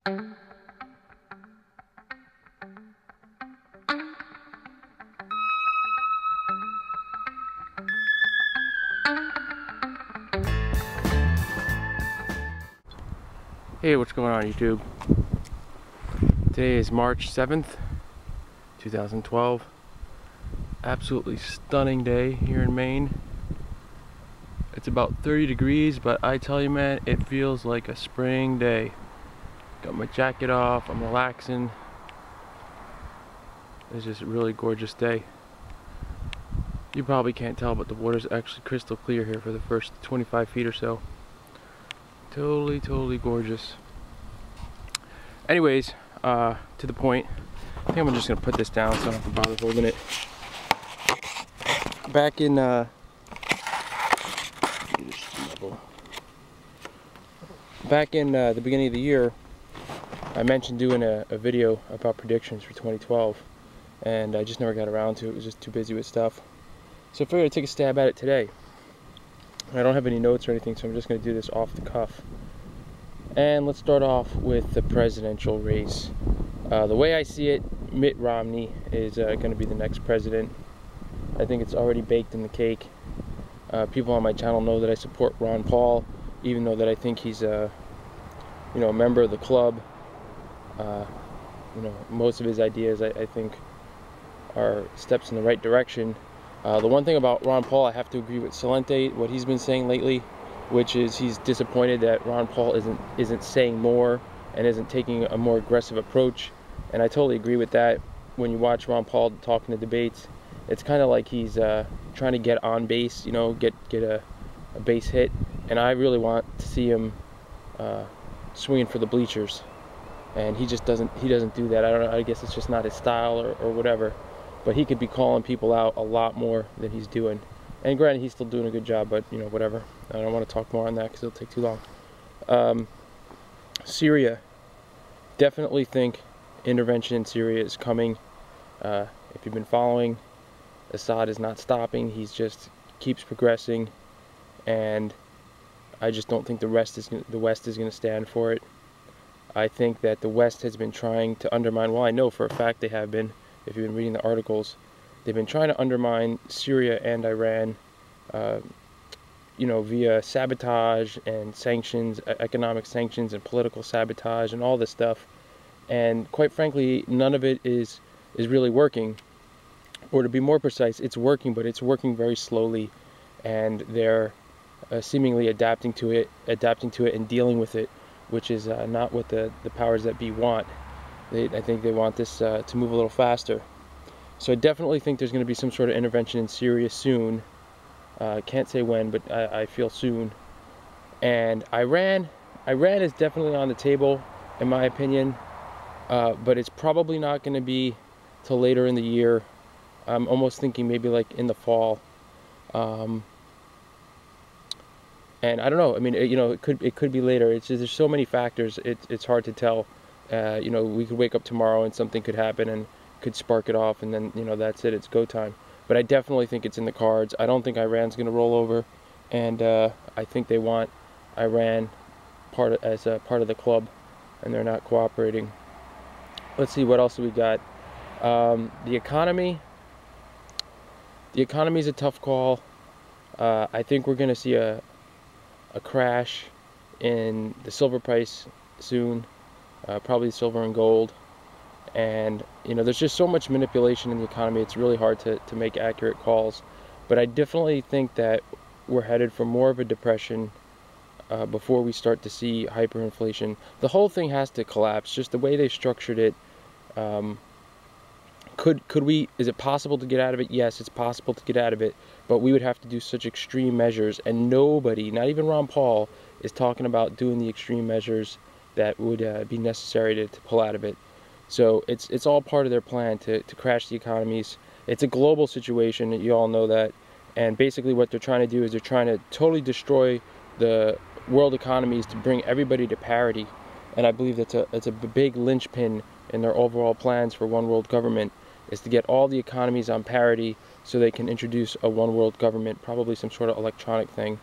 Hey, what's going on YouTube? Today is March 7th, 2012. Absolutely stunning day here in Maine. It's about 30 degrees, but I tell you, man, it feels like a spring day. Got my jacket off, I'm relaxing. It's just a really gorgeous day. You probably can't tell, but the water's actually crystal clear here for the first 25 feet or so. Totally gorgeous. Anyways, to the point. I think I'm just gonna put this down so I don't have to bother holding it. Back in the beginning of the year, I mentioned doing a video about predictions for 2012, and I just never got around to it. It was just too busy with stuff. So I figured I'd take a stab at it today. I don't have any notes or anything, so I'm just going to do this off the cuff. And let's start off with the presidential race. The way I see it, Mitt Romney is going to be the next president. I think it's already baked in the cake. People on my channel know that I support Ron Paul, even though that I think he's a member of the club. Most of his ideas I think are steps in the right direction. The one thing about Ron Paul, I have to agree with Salente, what he's been saying lately, which is he's disappointed that Ron Paul isn't saying more and isn't taking a more aggressive approach. And I totally agree with that. When you watch Ron Paul talk in the debates, it's kind of like he's trying to get on base, get a base hit. And I really want to see him swinging for the bleachers. And he doesn't do that. I don't know, I guess it's just not his style or whatever. But he could be calling people out a lot more than he's doing. And granted, he's still doing a good job, but whatever. I don't want to talk more on that because it'll take too long. Syria. Definitely think intervention in Syria is coming. If you've been following, Assad is not stopping. He's just keeps progressing, and I just don't think the West is going to stand for it. I think that the West has been trying to undermine. Well, I know for a fact they have been. If you've been reading the articles, they've been trying to undermine Syria and Iran, via sabotage and sanctions, economic sanctions and political sabotage and all this stuff. And quite frankly, none of it is really working. Or to be more precise, it's working, but it's working very slowly, and they're seemingly adapting to it and dealing with it, which is not what the powers that be want. I think they want this to move a little faster. So I definitely think there's going to be some sort of intervention in Syria soon. Can't say when, but I feel soon. And Iran is definitely on the table, in my opinion. But it's probably not going to be till later in the year. I'm almost thinking maybe like in the fall. And I don't know. I mean, it could be later. It's just, there's so many factors. It's hard to tell. We could wake up tomorrow and something could happen and could spark it off, and then that's it. It's go time. But I definitely think it's in the cards. I don't think Iran's going to roll over, and I think they want Iran as a part of the club, and they're not cooperating. Let's see what else we got. The economy. The economy is a tough call. I think we're going to see a crash in the silver price soon. Probably silver and gold, and there's just so much manipulation in the economy. It's really hard to make accurate calls, but I definitely think that we're headed for more of a depression before we start to see hyperinflation. The whole thing has to collapse. Just the way they structured it. Is it possible to get out of it? Yes, it's possible to get out of it, but we would have to do such extreme measures, and nobody, not even Ron Paul, is talking about doing the extreme measures that would be necessary to pull out of it. So it's all part of their plan to crash the economies. It's a global situation, you all know that, and basically what they're trying to do is they're trying to totally destroy the world economies to bring everybody to parity. And I believe that's a big linchpin in their overall plans for one world government, is to get all the economies on parity so they can introduce a one world government, probably some sort of electronic thing.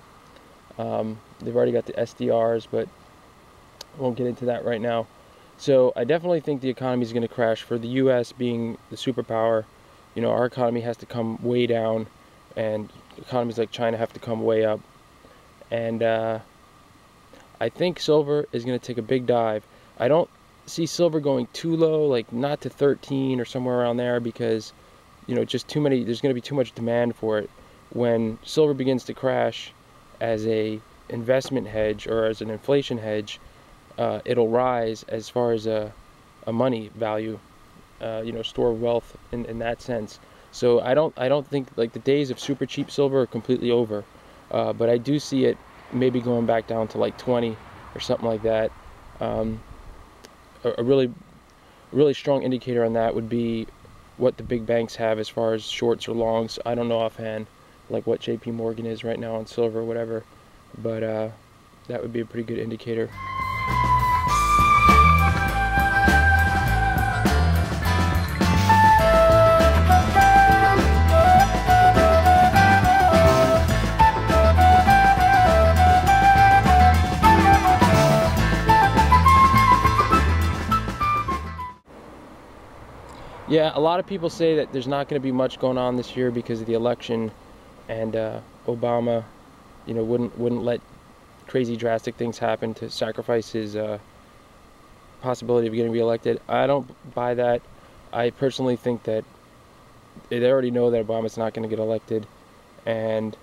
They've already got the SDRs, but I won't get into that right now. So I definitely think the economy is going to crash. For the U.S. being the superpower, you know, our economy has to come way down, and economies like China have to come way up. And I think silver is going to take a big dive. I don't see silver going too low, like not to 13 or somewhere around there, because, you know, just too many, there's going to be too much demand for it. When silver begins to crash as a investment hedge or as an inflation hedge, it'll rise as far as a money value, you know, store of wealth in that sense. So I don't think like the days of super cheap silver are completely over, but I do see it maybe going back down to like 20 or something like that. A really strong indicator on that would be what the big banks have as far as shorts or longs. I don't know offhand like what JP Morgan is right now on silver or whatever, but that would be a pretty good indicator. Yeah, a lot of people say that there's not going to be much going on this year because of the election, and Obama, you know, wouldn't let crazy drastic things happen to sacrifice his possibility of getting reelected. I don't buy that. I personally think that they already know that Obama's not going to get elected, and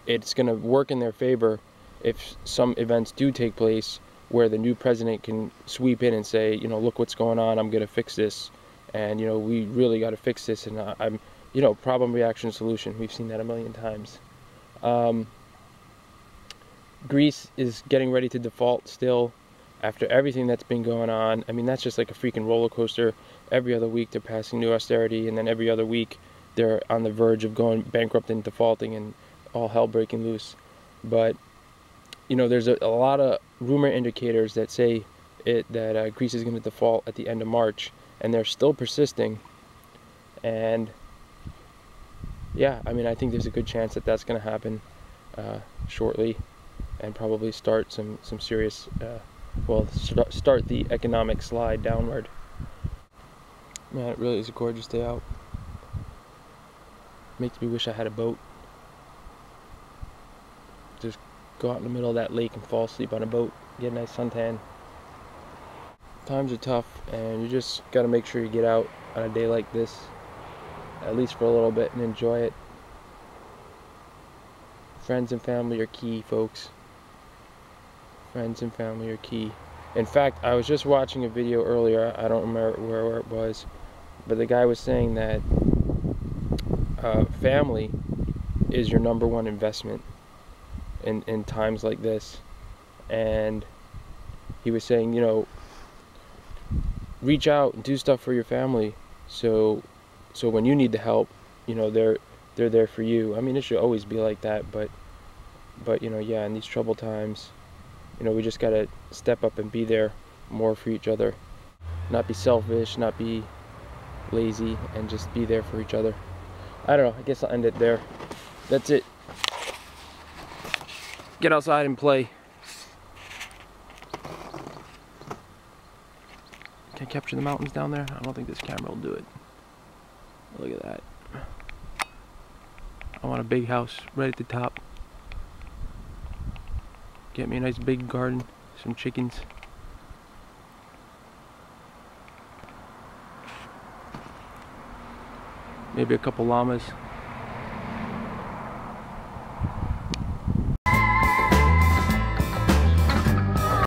it's going to work in their favor if some events do take place where the new president can sweep in and say, you know, look what's going on, I'm going to fix this, and, you know, we really got to fix this, and I'm, you know, problem, reaction, solution. We've seen that a million times. Greece is getting ready to default still after everything that's been going on. I mean, that's just like a freaking roller coaster. Every other week they're passing new austerity, and then every other week they're on the verge of going bankrupt and defaulting and all hell breaking loose. But, you know, there's a lot of rumor indicators that say that Greece is going to default at the end of March, and they're still persisting. And yeah, I mean, I think there's a good chance that that's going to happen shortly, and probably start some serious, well, start the economic slide downward. Man, it really is a gorgeous day out. Makes me wish I had a boat. Just go out in the middle of that lake and fall asleep on a boat, get a nice suntan. Times are tough, and you just got to make sure you get out on a day like this, at least for a little bit, and enjoy it. Friends and family are key, folks. Friends and family are key. In fact, I was just watching a video earlier, I don't remember where it was, but the guy was saying that family is your #1 investment in times like this. And he was saying, you know, reach out and do stuff for your family, so when you need the help, you know, they're there for you. I mean, it should always be like that, but you know, yeah, in these troubled times, you know, we just gotta step up and be there more for each other, not be selfish, not be lazy, and just be there for each other. I don't know, I guess I'll end it there. That's it. Get outside and play. Can I capture the mountains down there? I don't think this camera will do it. Look at that. I want a big house right at the top. Get me a nice big garden, some chickens. Maybe a couple llamas.